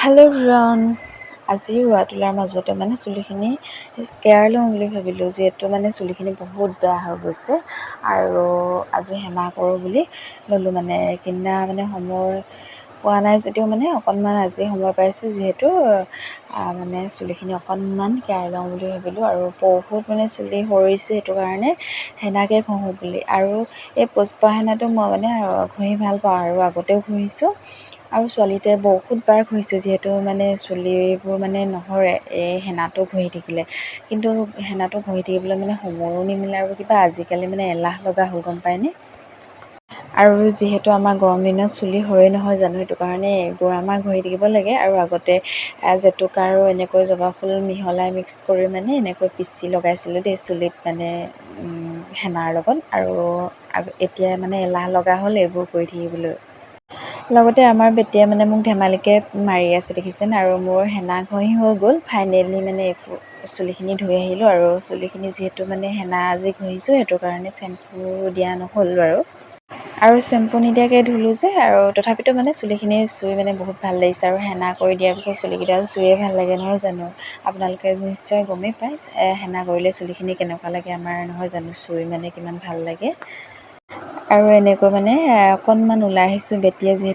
Hello' everyone. আজি ৰোৱা তোলাৰ মাজতে চুলিখিনি কেয়াৰ লওঁ বুলি ভাবিলোঁ, যিহেতু চুলিখিনি বহুত বেয়া হৈ গৈছে আৰু আজি হেমা কৰোঁ বুলি ল'লোঁ। কিনা সময় পোৱা নাই যদিও অকণমান আজি সময় পাইছোঁ, যিহেতু চুলিখিনি অকণমান কেয়াৰ লওঁ বুলি ভাবিলোঁ আৰু বহুত চুলি সৰিছে, সেইটো কাৰণে হেনাকে ঘঁহোঁ বুলি। আৰু এই পুষ্পা হেনাটো মই ঘঁহি ভাল পাওঁ আৰু আগতেও ঘঁহিছোঁ আৰু ছোৱালীতে বহুতবাৰ ঘঁহিছোঁ, যিহেতু চুলিবোৰ নসৰে এই হেনাটো ঘঁহি থাকিলে। কিন্তু হেনাটো ঘঁহি থাকিবলৈ সময়ো নিমিলে আৰু কিবা আজিকালি এলাহ লগা হ'ল, গম পায়নে? আৰু যিহেতু আমাৰ গৰম দিনত চুলি সৰে নহয় জানো, সেইটো কাৰণে এইবোৰ আমাৰ ঘঁহি থাকিব লাগে। আৰু আগতে জেতুকা আৰু এনেকৈ জবা ফুল মিহলাই মিক্স কৰি এনেকৈ পিচি লগাইছিলোঁ দেই চুলিত, হেনাৰ লগত। আৰু এতিয়া এলাহ লগা হ'ল এইবোৰ কৰি থাকিবলৈ। লগতে আমাৰ বেটীয়ে মোক ধেমালিকৈ মাৰি আছে, দেখিছেনে? আৰু মোৰ হেনা ঘঁহি হৈ গ'ল ফাইনেলি। চুলিখিনি ধুই আহিলোঁ আৰু চুলিখিনি যিহেতু হেনা আজি ঘঁহিছোঁ, সেইটো কাৰণে চেম্পু দিয়া নহ'ল বাৰু। আৰু চেম্পু নিদিয়াকৈ ধুলোঁ যে, আৰু তথাপিতো চুলিখিনি চুই বহুত ভাল লাগিছে। আৰু হেনা কৰি দিয়াৰ পিছত চুলিকেইডাল চুইয়ে ভাল লাগে, নহয় জানো? আপোনালোকে নিশ্চয় গমেই পায় হেনা কৰিলে চুলিখিনি কেনেকুৱা লাগে আমাৰ, নহয় জানো? চুই কিমান ভাল লাগে। আৰু এনেকৈ অকণমান ওলাই আহিছোঁ, বেটীয়ে যিহেতু